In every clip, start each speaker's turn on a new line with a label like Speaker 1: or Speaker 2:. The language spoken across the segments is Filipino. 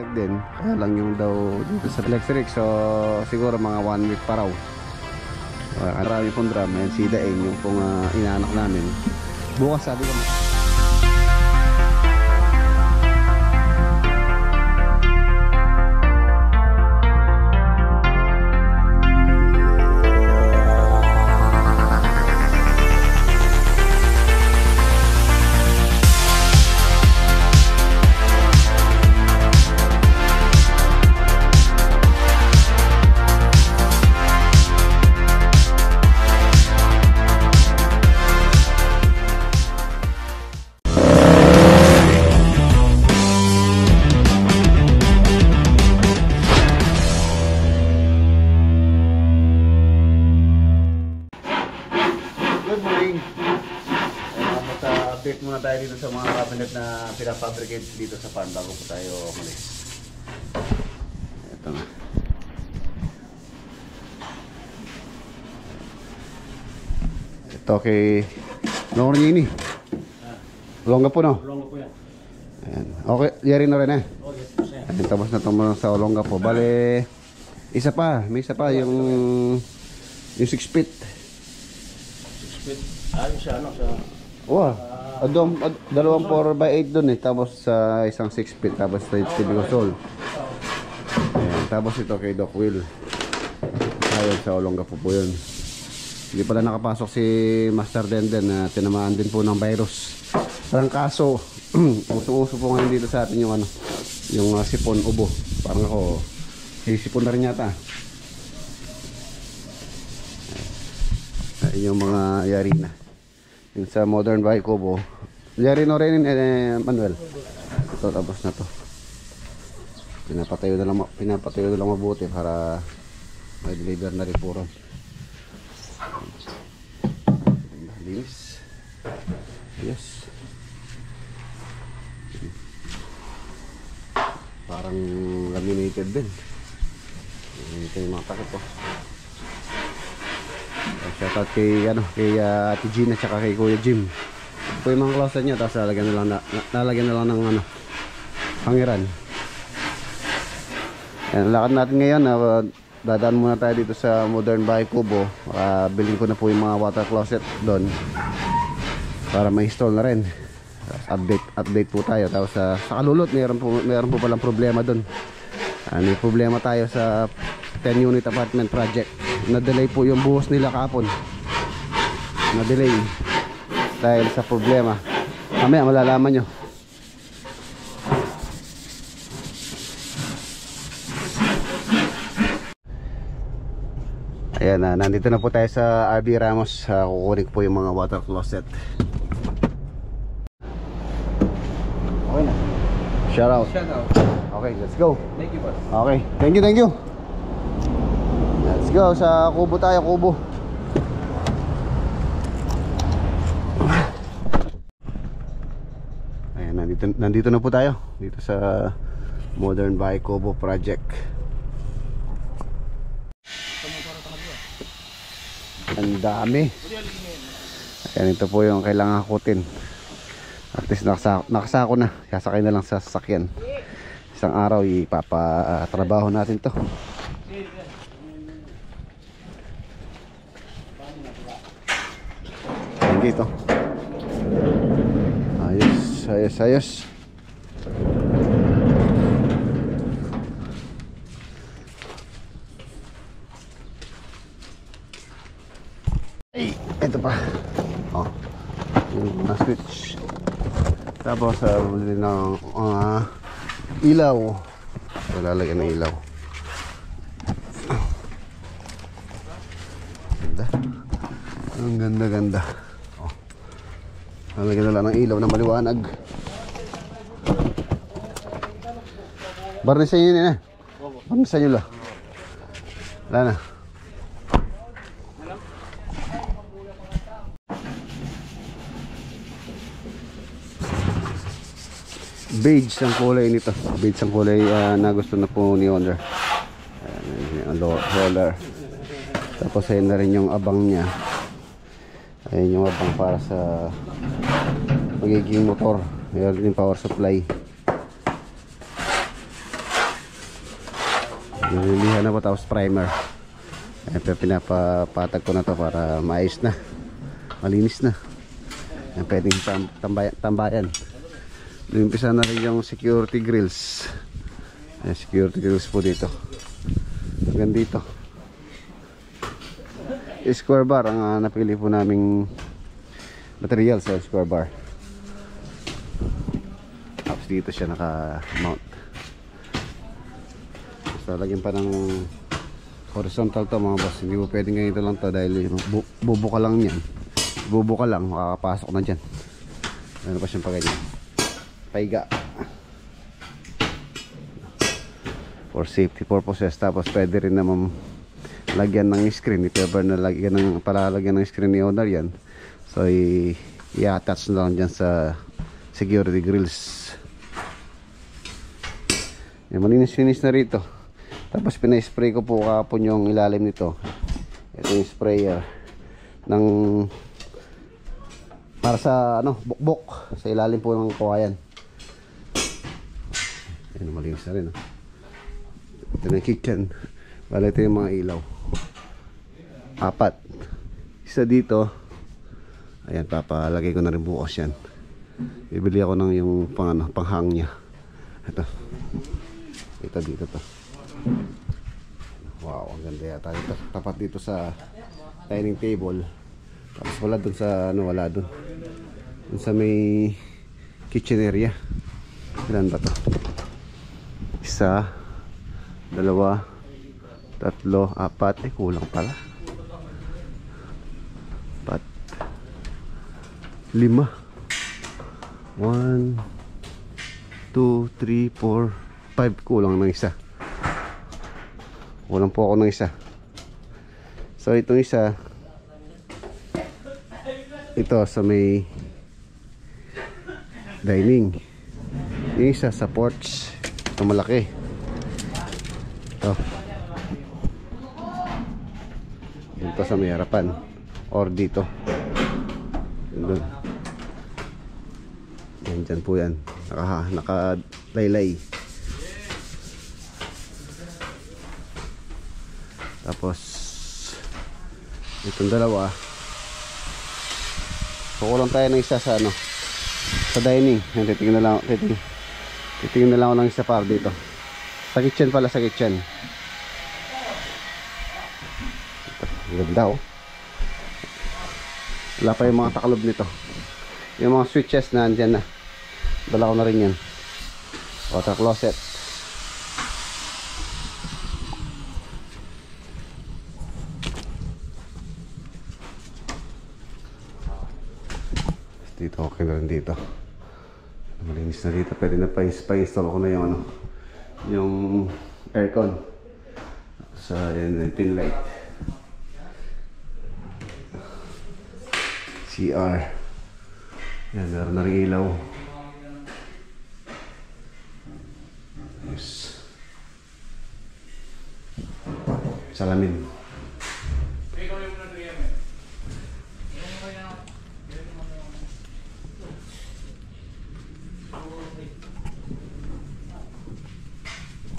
Speaker 1: mechanic din, kaya lang yung daw dito sa electric, so siguro mga 1 week pa raw. Marami pong drum, yan si Daeng yung pong inaanak namin. Bukas sabi ko. Update muna tayo dito sa mga cabinet na pinafabricate dito sa farm bago po tayo umalis. Ito na. Ito kay Longro niya ini. Longga po no? Longga po yan. Ayan. Okay, yari na rin eh. Ayan, tapos na itong sa Longga po. Bale, isa pa. May isa pa yung 6 feet.
Speaker 2: 6 feet? Ayun siya ano sa...
Speaker 1: Wow. Dalawang 4x8 dun eh. Tapos sa isang 6 feet. Tapos sa TV console. Ayan. Tapos ito kay Doc Will. Ayun sa Olongga po yun. Hindi pala nakapasok si Master Denden na tinamaan din po ng virus. Parang kaso uso-uso po ngayon dito sa atin yung ano, yung sipon ubo. Parang ako sipon na rin yata. Ayun yung mga yari na. Yung sa modern bike Kubo. Yari na rin Manuel. Ito tapos na to. Pinapatayo na lang mabuti para may deliver na rin po ron. Linis. Yes. Parang laminated din. Ito yung mga takip po. Shoutout kay Ate Gina at kay Kuya Jim. Ito yung mga closet niya, tapos lalagyan na lang ng hangiran. Ayan, lakad natin ngayon. Dadaan muna tayo dito sa Modern Bahay Kubo. Bilhin ko na po yung mga water closet doon para ma-install na rin. Update po tayo. Tapos sa Kalulot meron po palang problema doon. May problema tayo sa 10 unit apartment project. Na-delay po yung buhos nila kahapon. Na-delay dahil sa problema. Mamaya malalaman nyo. Ayan, nandito na po tayo sa RB Ramos. Kukunin po yung mga water closet. Okay na. Shout out. Okay, let's go.
Speaker 2: Thank you, boss.
Speaker 1: Okay, thank you. Let's go sa Kubo tayo, Kubo. Ayan, nandito na po tayo dito sa Modern Bahay Kubo project. Ang dami. Ayan, ito po yung kailangan hakutin. At least nakasako na. Sasakay na lang sa sasakyan. Isang araw ipapatrabaho natin to. Ayan dito. Ayos. Ito pa. Oh. Yung switch. Tapos buli ng ilaw. Lalagyan ng ilaw. Ganda. Ang ganda. Oh. Lalagyan na lang ng ilaw na maliwanag. Barnisan nyo yun eh. Barnisan nyo lang. Wala na. Beige ang kulay nito. Beige ang kulay na gusto na po ni owner. Ayan, roller. Tapos ayun na rin yung abang niya. Ayun yung abang para sa magiging motor. Mayroon din power supply. Nililihan na po, tapos primer. Ayan, pero pinapapatag ko na to para maayos na, malinis na. Ayan, pwedeng tambayan. Umpisa na rin yung security grills. Ayan, security grills po dito. Hanggang dito. Square bar ang napili po naming material sa square bar. Tapos dito siya naka-mount. So lagyan pa ng horizontal to mga boss. Hindi mo pwedeng ganito lang to dahil bubuka lang yan. Bubuka lang, makakapasok na dyan. Ano pa siyang paganyan. Paiga. For safety purposes. Tapos pwede rin naman lagyan ng screen. If ever na palalagyan ng screen ni owner yan. So i-attach na lang dyan sa security grills. Yan, malinis-linis na rito. Tapos pina-spray ko po kapon yung ilalim nito. Ito yung sprayer ng para sa bukbok sa ilalim po ng kawayan. Yan, malinis na rin. Ito na yung kitchen. Bala, ito yung mga ilaw. 4. Isa dito. Ayan, papalagay ko na rin bukas yan. Bibili ako ng yung panghang nya. Ito dito to. Wow, ang ganda yata ito. Tapat dito sa dining table. Tapos wala dun sa wala dun. Dun sa may kitchen area. Ilan ba to? 1, 2, 3, 4. Kulang pala. 5. 1, 2, 3, 4, 5. Kulang ng isa. Kulang po ako ng isa. So itong isa, ito sa may dining. Yung isa sa porch. Ito malaki. Ito. Dito sa may harapan. Or dito. Doon. Yan, dyan po yan. Naka-laylay. Tapos itong dalawa, kukulang tayo ng isa sa sa dining. Yan, titingnan na lang ako ng isa para dito sa kitchen pala, sa kitchen. Ito, ganda wala pa yung mga takalob nito. Yung mga switches na andyan na, dala ko na rin yan. Water closet. Dito okay na rin dito. Malinis na dito. Pwede na pa-install ko na yung yung aircon sa pin light. CR. Yan, meron na rin ilaw. Yes. Salamin.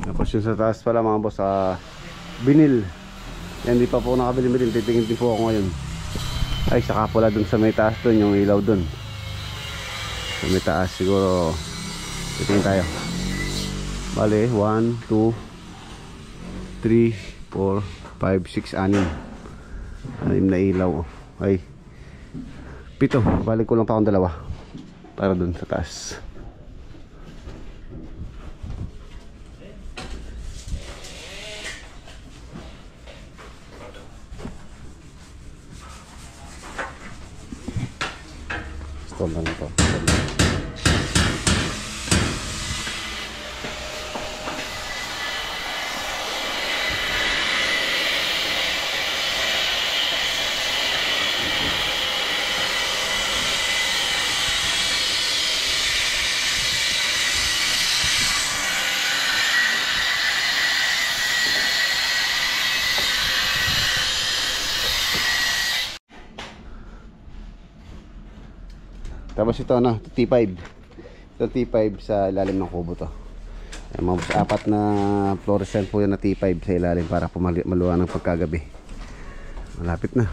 Speaker 1: Tapos yung sa taas pala mga boss, binil. Yan, di pa po nakabili-bilin. Titingin din po ako ngayon. Ay, saka pala dun sa may taas dun, yung ilaw dun. Sa may taas siguro titingin tayo. Bale, 1, 2, 3, 4, 5, 6, 6 na ilaw. Ay, 7. Balik ko lang pa akong 2 para dun sa taas. Install na ito. Tapos ito T5. Ito T5 sa ilalim ng kubo to. Mga boss, 4 na fluorescent po yan na T5 sa ilalim para maluwa ng pagkagabi. Malapit na.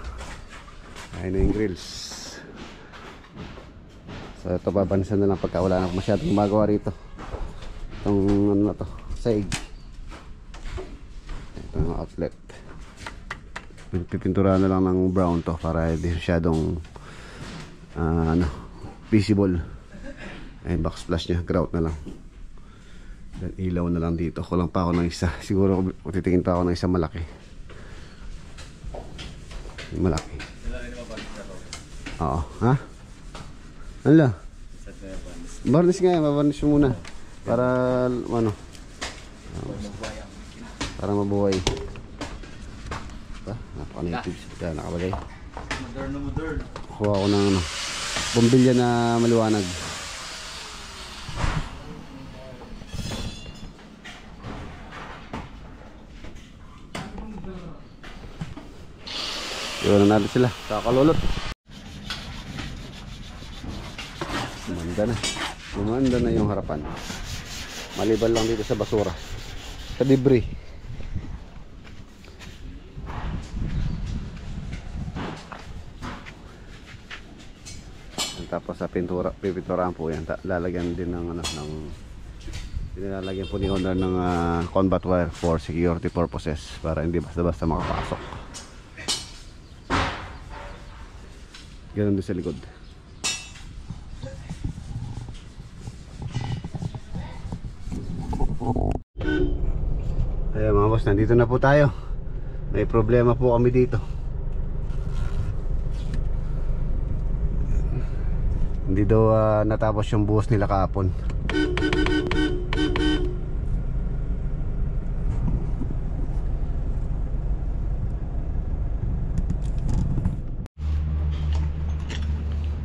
Speaker 1: Ayun na yung grills. So ito babansan na lang pagka wala na masyadong gumagawa rito. Itong ano na to, saig. Ito yung outlet. Pipinturahan na lang ng brown to para hindi masyadong visible. Ayun, box flash nya, grout na lang. Then ilaw na lang dito. Kulang pa ako ng isa. Siguro titingin pa ako ng isa malaki. Malaki. Oo, ha? Ano? Barnish nga, mabarnish mo muna. Para ano? Para mabuhay. Napaka-native. Kaya nakabagay.
Speaker 2: Modern.
Speaker 1: Kuha ko ng bombilya na maliwanag. Iwan na natin sila. Kakalulot. Gumanda na yung harapan. Malibal lang dito sa basura, sa debris. Tapos sa pintura, pipinturahan po yan. Lalagyan din ng nilalagyan po ni owner ng combat wire for security purposes para hindi basta-basta makapasok. Ganun din sa likod. Ayan mga boss, nandito na po tayo. May problema po kami dito. Hindi daw natapos yung buhos nila kahapon.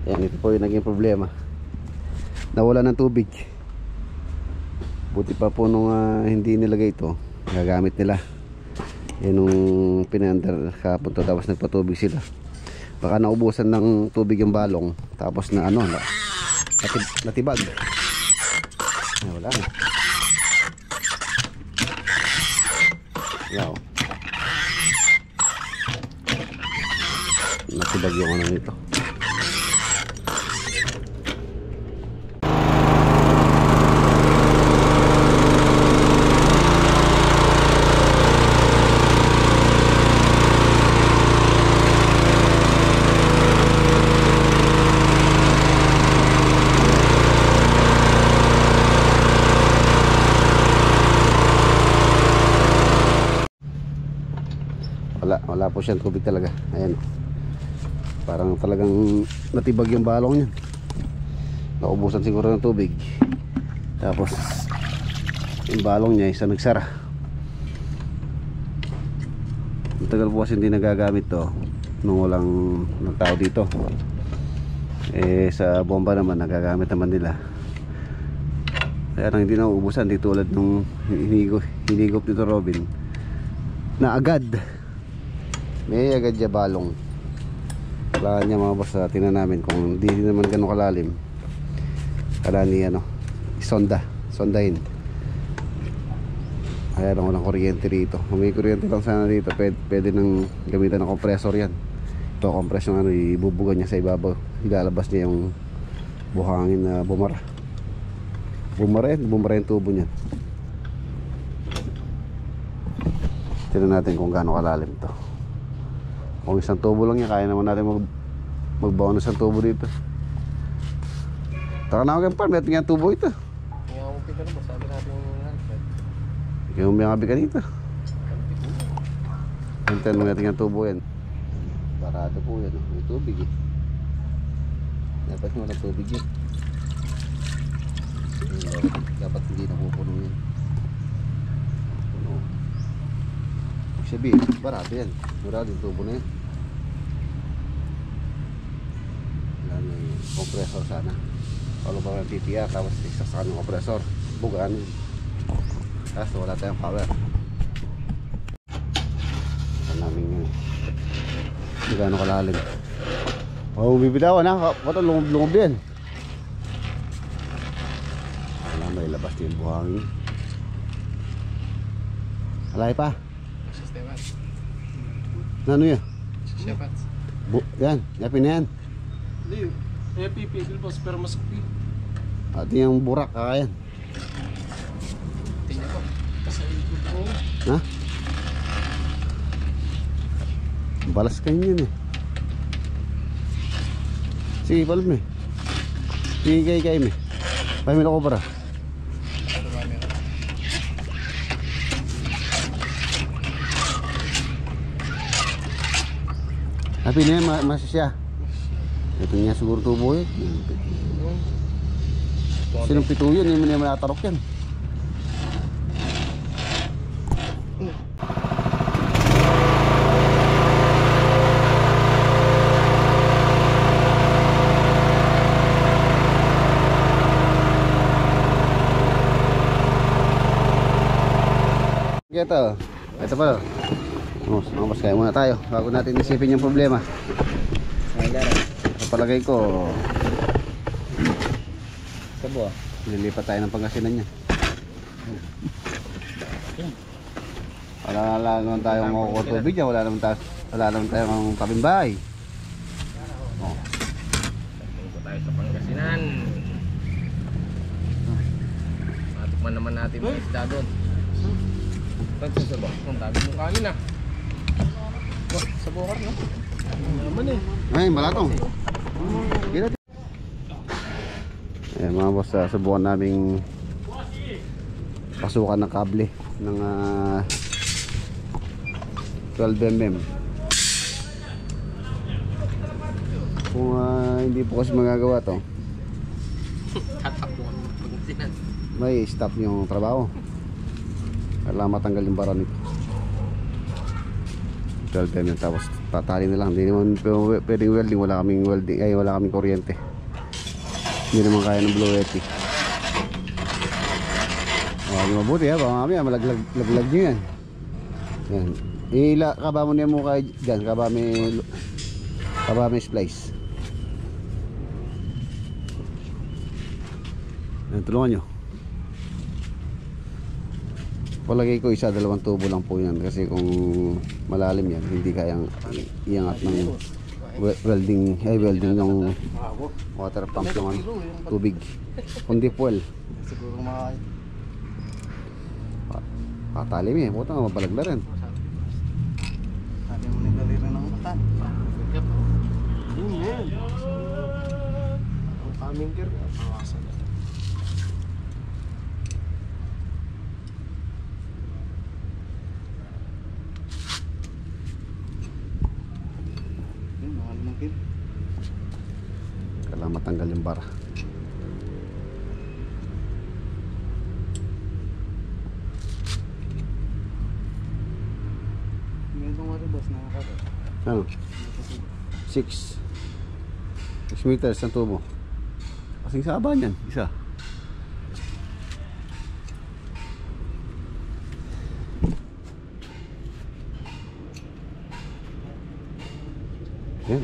Speaker 1: Ayan, ito po yung naging problema. Nawala ng tubig. Buti pa po nung hindi nilagay ito, gagamit nila. Yan nung pinandar kahapon to, tapos nagpatubig sila. Baka naubusan ng tubig yung balong, tapos na natibag. Ay, wala na. Wow. Natibag yung ano nito. Wala po siyang tubig talaga. Ayan, parang talagang natibag yung balong niya. Naubusan siguro ng tubig, tapos yung balong niya isa nagsara. Matagal po kasi hindi nagagamit to nung walang tao dito. Sa bomba naman nagagamit naman nila, kaya nang hindi naubusan. Di tulad nung hinigop nito Robin na agad may agad ya balong. Kailangan niya mga boss, tingnan namin kung hindi naman ganun kalalim. Kailangan ni sondahin. Ayan, walang kuryente rito. Kung may kuryente lang sana dito, pwede nang gamitan ng compressor yan. Ito compress yung ibubugan niya sa ibabaw. Ilalabas niya yung buhangin na bumara yung tubo niya. Tingnan natin kung gaano kalalim to. Kung isang tubo lang yan, kaya naman natin magbaon ng isang tubo dito. Taka na ako kang par, may ating tubo ito.
Speaker 2: Ngawapi ka na ba? Sabi natin yung handset.
Speaker 1: Ikaw may kabi ka dito. Hintayin mo natin yung tubo yan. Barado po yan, may tubig eh. Dapat mo ng tubig yan. Dapat hindi napupuno yan. Puno. Sabihin, barado yan. Barado yung tubo na yan. May compressor sana. Palo ba ng TTR, tapos isasaka ng compressor. Bugaan yun. Tapos wala tayong power. Ito namin yun. Hindi gano'ng kalalim. Bibitawan ha. Bato lungob yan. Wala, may labas din yung buhangin. Alay pa.
Speaker 3: Sistema.
Speaker 1: Ano yan?
Speaker 3: Siyapat.
Speaker 1: Yan, yapin na yan.
Speaker 2: Hindi. Pipigil boss pero masakit.
Speaker 1: At yung burak, kakayan.
Speaker 3: Tingnan ko.
Speaker 2: Kasi ikot ko.
Speaker 1: Ha? Balas kayo yun eh. Sige, palad mo eh. Sige kayo mo eh. Pahimil ako para.
Speaker 3: Marami ako.
Speaker 1: Happy na yan, masasya. Ito niya siguro tubo eh. Sinong pito yun, hindi mo naman nakatarok yan. Ito pa. Mas kaya muna tayo bago natin isipin yung problema. Sa palagay ko,
Speaker 3: Sabo.
Speaker 1: nilipat tayo ng Pangasinan niya. Wala naman tayong makukuha tubig dyan. Wala naman tayong tabing bahay. Oh.
Speaker 3: Punta tayo sa Pangasinan. Matukman naman natin yung isda doon. Pagsa sa box, kung tabi mo kanin ah. Wah, sa bukar no?
Speaker 2: Naman eh.
Speaker 1: Ay, malatong. Sige natin. Ayan mga boss, subukan naming pasukan ng kable ng 12mm. Kung hindi po kasi magagawa to,
Speaker 3: Tatakbo kami ng Pangasinan.
Speaker 1: may stop yung trabaho. Kailangan matanggal yung bara nito. 12mm tapos tatali na lang. Hindi naman pwedeng welding. Wala kaming welding. Ay, wala kaming kuryente. Hindi naman kaya ng Blue Yeti. Mabuti ha. Baka mamaya malaglag nyo yan. Yan. Kaba mo niya mukha dyan. Kaba may splice. Yan, tulungan nyo. Palagay ko isa, dalawang tubo lang po yan. Kasi kung malalim yan, hindi kayang iangat ng welding ng water pump yung tubig. Kundi fuel.
Speaker 3: Siguro mga...
Speaker 1: Patalim eh, puta nga mabalag na rin.
Speaker 3: Sabi mo naglalira ng matan.
Speaker 2: Yun yan. Ang kaming gear. Awasan na.
Speaker 3: Yun, mahal ng tip.
Speaker 1: Kailangan matanggal yung bara.
Speaker 3: Itong water boss nakakata.
Speaker 1: Ano? 6 meters ang tubo. Kasing saba niyan, isa. Yan.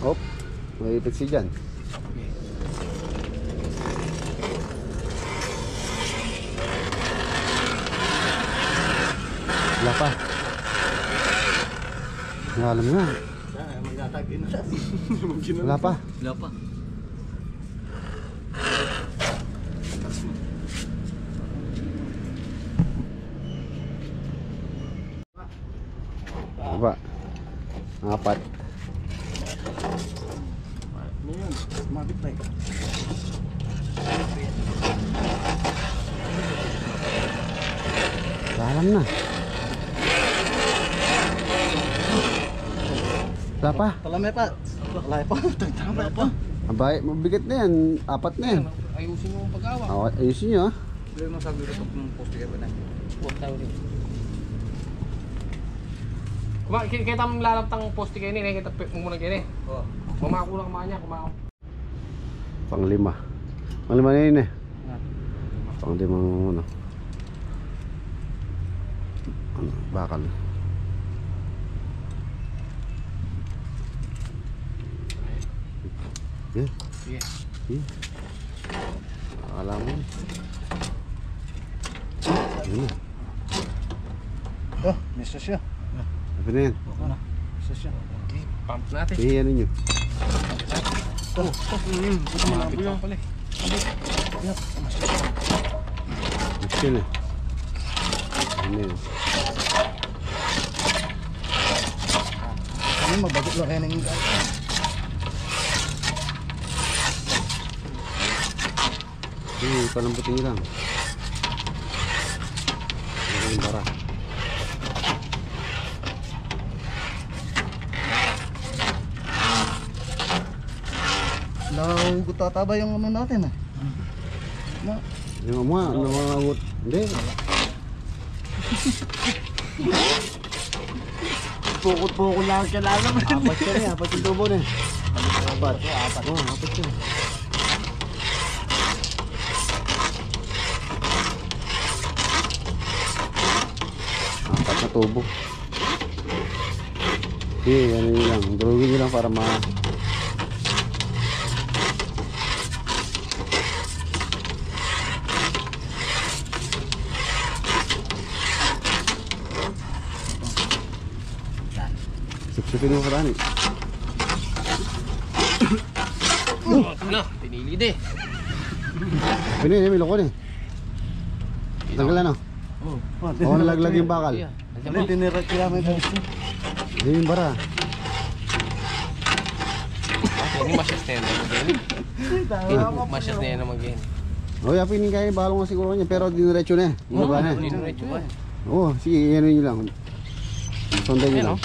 Speaker 1: Hop, may ipiksi dyan. Wala pa. Alam nga.
Speaker 3: Magtatagin na.
Speaker 1: Wala pa.
Speaker 3: Wala pa.
Speaker 1: Aba. 4.
Speaker 2: Ano yun?
Speaker 3: Mabit na ito.
Speaker 1: Alam na. Wala pa.
Speaker 3: Talamay pa. Wala pa. Tagtama pa.
Speaker 1: Abay, mabigat na yan. 4 na yan.
Speaker 3: Ayusin mo ang pag-awa.
Speaker 1: Ayusin nyo ha.
Speaker 3: Hindi mo sabi ito kung post ka ba na. Huwag tayo rin. Kita mo lalaptang post ka ini. Kita mo muna kini. Oo. Mamakulang kumanya.
Speaker 1: Pang-5. Pang-5 na yun eh. Pang-5 ano. Bakal. Yeah.
Speaker 3: Sige.
Speaker 1: Yeah. Akala mo. Ayun na.
Speaker 2: Oh, nisa siya.
Speaker 1: Sabi na yan.
Speaker 2: Okay na. Nisa siya.
Speaker 3: Okay, pump natin.
Speaker 1: Eh, ano nyo?
Speaker 3: Malapit pa pala eh.
Speaker 1: Mixin eh. Ano yun?
Speaker 2: Ano mabagot lang kaya ng
Speaker 1: Palambutin nyo lang. Ano yung bara?
Speaker 2: Nahugot tataba yung ano natin ah. Na,
Speaker 1: Yung mga, namangagot. Hindi.
Speaker 2: pukot-pukot lang siya lang naman.
Speaker 1: Apat siya niya, apat yung tubo niya.
Speaker 2: Apat.
Speaker 1: Oo, apat siya. Apat na tubo. Ano nyo lang, durugin nyo lang para ma... Sipsipin mo parani.
Speaker 3: Ano? Pinili din.
Speaker 1: Pinin, may loko eh. Tanggal ano? Oo, nalaglag yung bakal.
Speaker 2: Ano tinirat sila may boss.
Speaker 1: Hindi yung bara.
Speaker 3: Ini masyas na yan naman din. Masyas na yan naman din.
Speaker 1: O, yapinin kayo, bahala nga siguro niya. Pero diniretso na eh. Baba na eh.
Speaker 3: Diretso yan.
Speaker 1: Oo, sige, ano nyo lang. Sonday nyo lang.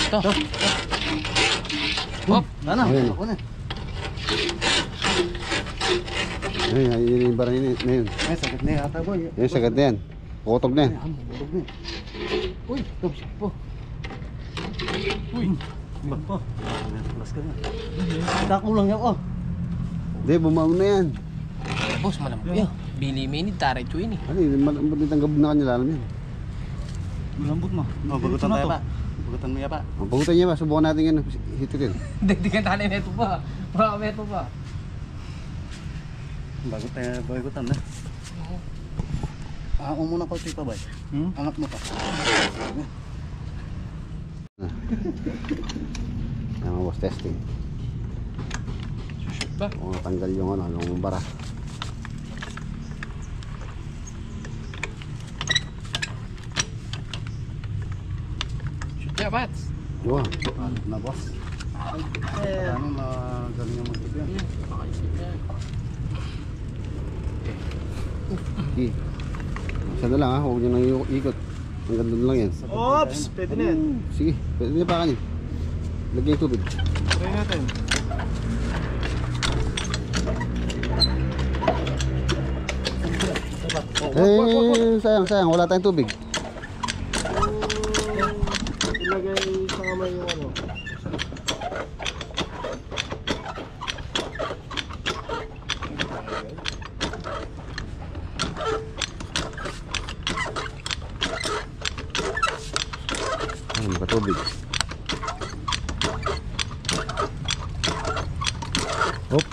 Speaker 3: Ito. Hop.
Speaker 2: Ano?
Speaker 1: Ayun.
Speaker 2: Ako na.
Speaker 1: Ayun, yun yung bara na yun.
Speaker 2: Ay, sakit na yata boy.
Speaker 1: Yan, sagad na yan. Kukutog na yan.
Speaker 2: Bulog na. Uy, tubsik po. Uy. Po. Mas ka na. Nakulang yan oh.
Speaker 1: Hindi, bumaon na yan.
Speaker 3: Boss, malambot yan. Bili minute, diretso yun eh.
Speaker 1: Ano yun, malambot yung na kanila, alam yan.
Speaker 2: Malambot mo. Oh, bagutan tayo pa. Bagutan mo ya pa.
Speaker 1: Ang pagutan niya ba, subukan natin yan. Hitutin.
Speaker 3: Dagdagan tayo neto pa. Baka meto pa.
Speaker 2: Bagutan na. Ako muna ko pa ba? Angat mo pa.
Speaker 1: Yan mga boss, testing.
Speaker 3: Ba?
Speaker 1: Kung natanggal yung ano, yung bara.
Speaker 3: Shoot ya, Bats.
Speaker 1: Wow.
Speaker 2: Na boss. Ano na galing yung mga yan?
Speaker 1: Okay. Isa na lang ha, huwag nyo nang ikot. Ang ganda na lang yan.
Speaker 2: Oops! Pwede na yan.
Speaker 1: Sige, pwede niya pa kanin. Lagyan yung tubig.
Speaker 2: Try natin.
Speaker 1: Sayang, wala tayong tubig.
Speaker 2: Ilagay sa kamay yung ano.
Speaker 1: Ay, makatubig. Hop.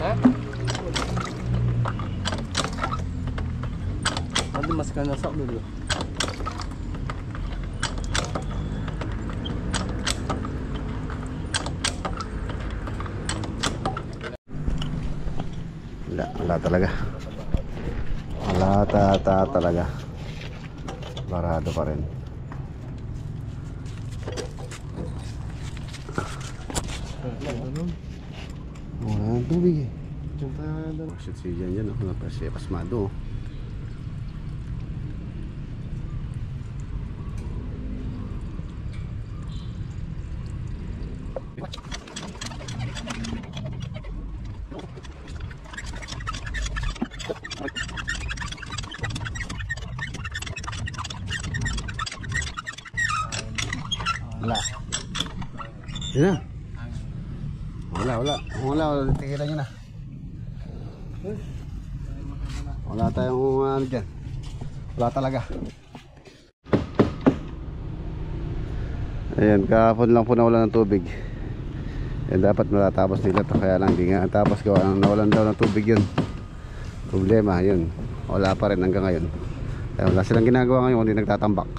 Speaker 3: Ha?
Speaker 2: Ada mas ka nasak dulu.
Speaker 1: Wala talaga. Wala talaga. Barado pa rin. Wala nang tubig eh. Oh, shit, si Jan yan. Pasmado. Wala. Yun na. Wala. Tigilan nyo na. Wala tayong ano dyan. Wala talaga. Ayan, kahapon lang po nawala ng tubig. Yan, dapat matatapos nila to. Kaya lang, di nga tapos gawa nang nawalan daw ng tubig yun. Problema, yun. Wala pa rin hanggang ngayon. Kaya wala silang ginagawa ngayon kundi nagtatambak.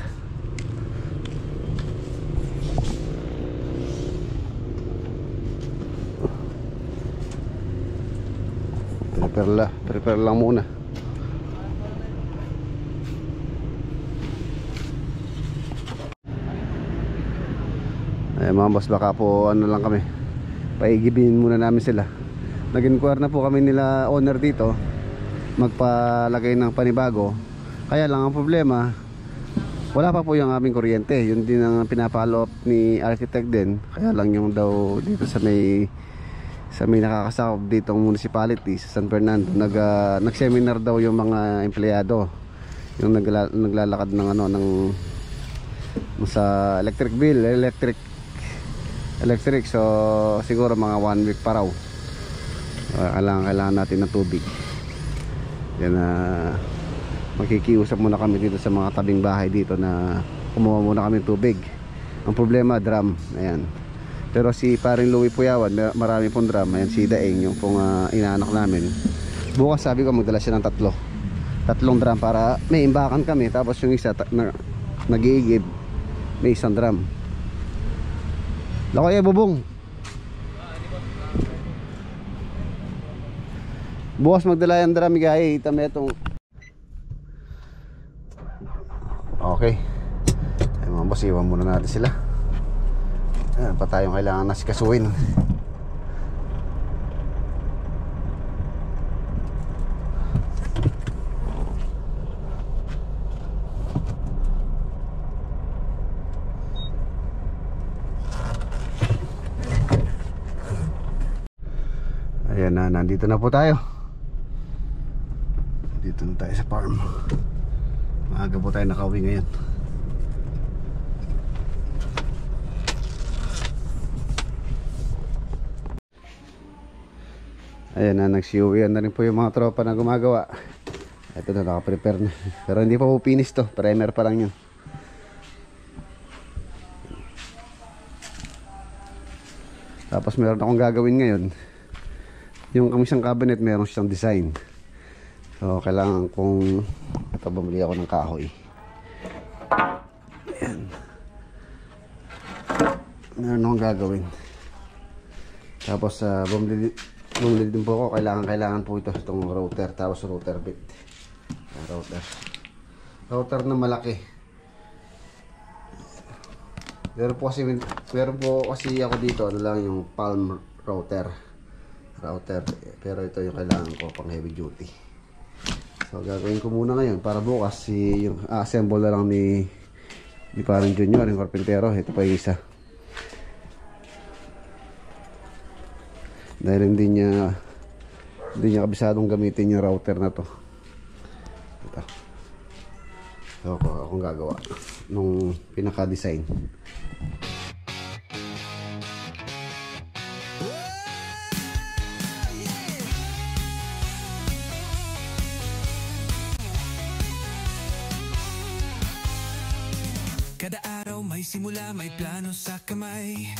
Speaker 1: Prepare lang muna. Ay mga boss, baka po ano lang kami, paigibin muna namin sila. Nag-inquire na po kami nila owner dito magpalagay ng panibago. Kaya lang ang problema, wala pa po yung aming kuryente. Yun din ang pinapalo up ni architect din. Kaya lang yung daw dito sa may nakakasakop ditong municipality sa San Fernando, nag-seminar daw yung mga empleyado, yung naglalakad ng ano ng sa electric bill, electric. So siguro mga 1 week pa raw. Kailangan natin ng tubig. Yan, magkikiusap muna kami dito sa mga tabing bahay dito na kumuha muna kami ng tubig. Ang problema, drum. Ayan. Pero si paring Louie Puyawan, marami pong drum. Ayan, si Daeng, yung pong inaanak namin. Bukas sabi ko magdala siya ng tatlong drum para may imbakan kami. Tapos yung isa nag-iigib, may isang drum. Lako bubong. Bukas magdala yung drum, guys. Itame itong okay. Ay mga boss, iwan muna natin sila. Ayan pa tayong kailangan na sikasuin. Ayan na, nandito na po tayo. Dito na tayo sa farm. Maaga po tayo nakauwi ngayon. Ayan na, nagsiuwian na rin po yung mga tropa na gumagawa. Ito na, nakaprepare na. Pero hindi pa po finish to, primer pa lang yun. Tapos meron akong gagawin ngayon. Yung kamisang cabinet, meron siyang design. So kailangan kong ito, bumili ako ng kahoy. Ayan. Meron akong gagawin. Tapos bumili din po ako, kailangan po ito itong router, tapos router bit. Router na malaki. Meron po kasi ako dito, ano lang yung palm router, pero ito yung kailangan ko pang heavy duty. So gagawin ko muna ngayon para bukas yung assemble na lang ni parang Junior, yung karpintero. Ito pa yung isa. Dahil hindi niya kabisadong gamitin yung router na to. Ito. So akong gagawa nung pinaka-design.
Speaker 4: Kada araw may simula, may plano sa kamay.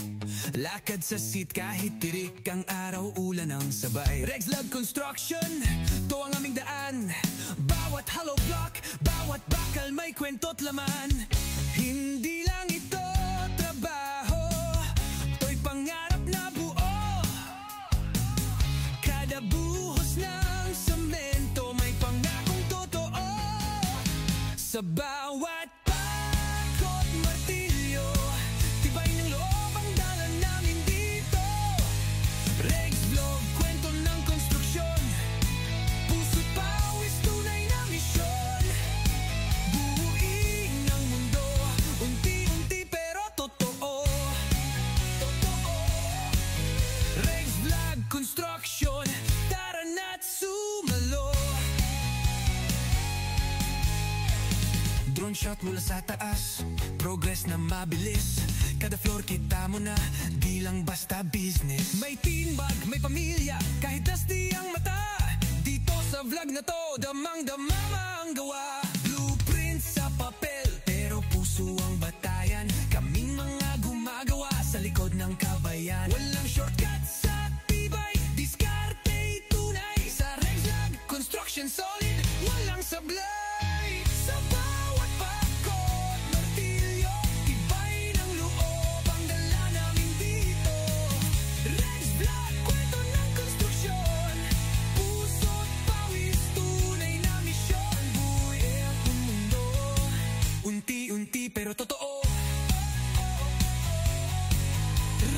Speaker 4: Lakad sa seat kahit tirik ang araw, ulan ang sabay. Regs Love Construction, to ang aming daan. Bawat hollow block, bawat bakal may kwento't laman. Hindi lang ito trabaho, to'y pangarap na buo. Kada buhos ng semento may pangakong totoo. bawat pakot martilyo, tibay ng loob ang dala namin dito. Regs Vlog, kwento ng konstruksyon, puso't pawis, tunay na misyon. Buuin ang mundo, unti-unti pero totoo. Regs Vlog Construction, tara na't sumalo. Drone shot mula sa taas, progress na mabilis. Kada floor kita mo na, di lang basta business. May team bag, may pamilya, kahit nasty ang mata. Dito sa vlog na to, damang-dama ang gawa. Blueprint sa papel, pero puso ang batayan. Kaming mga gumagawa sa likod ng kabayan. Walang shortcut sa tibay, diskarte tunay. Sa Regs Vlog Construction solid, walang sablay. Sa bawat pakot martilyo, tibay ng loob ang dala namin dito. Regs Vlog, kwento ng konstruksyon, puso't pawis, tunay na misyon. Buuin ang mundo, unti-unti pero totoo.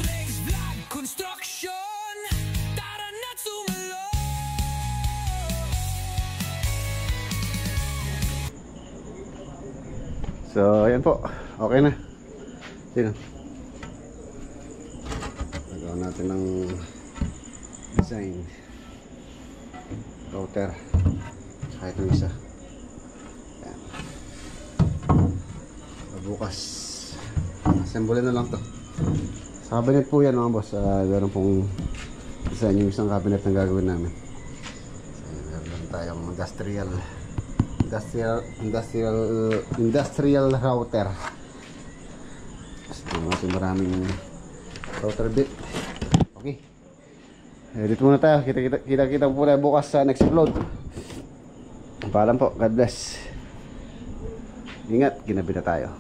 Speaker 4: Regs Vlog Construction, tara na't sumalo.
Speaker 1: So, ayan po. Okay na. Sino? Nagawa natin ng design. Router. Tsaka itong isa. Ayan. So, bukas. Assemble na lang to. Sa cabinet po yan mga boss. Meron pong design yung isang cabinet na gagawin namin. So, meron tayong industrial router. Gusto maraming router bit. Okay. Dito muna tayo. Kita po tayo bukas sa next upload. Paalam po. God bless. Ingat. Ginabi na tayo.